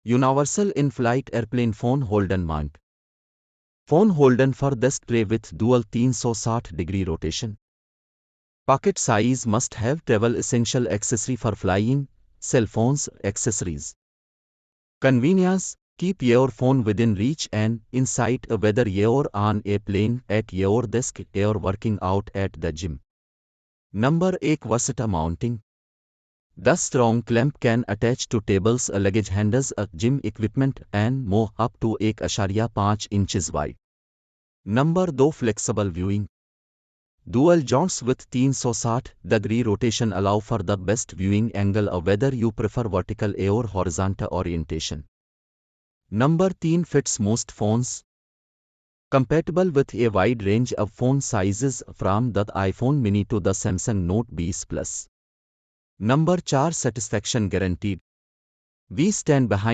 Universal in-flight airplane phone holder mount. Phone holder for desk tray with dual 360-degree rotation. Pocket size must have travel essential accessory for flying, cell phones, accessories. Convenience, keep your phone within reach and in sight whether you're on a plane, at your desk, or working out at the gym. Number 1 versatile mounting. The strong clamp can attach to tables, luggage handles, gym equipment and more up to 1.5 inches wide. Number 2 flexible viewing. Dual joints with 360-degree rotation allow for the best viewing angle whether you prefer vertical or horizontal orientation. Number 3 fits most phones. Compatible with a wide range of phone sizes from the iPhone mini to the Samsung Note 20 Plus. Number 4 satisfaction guaranteed. We stand behind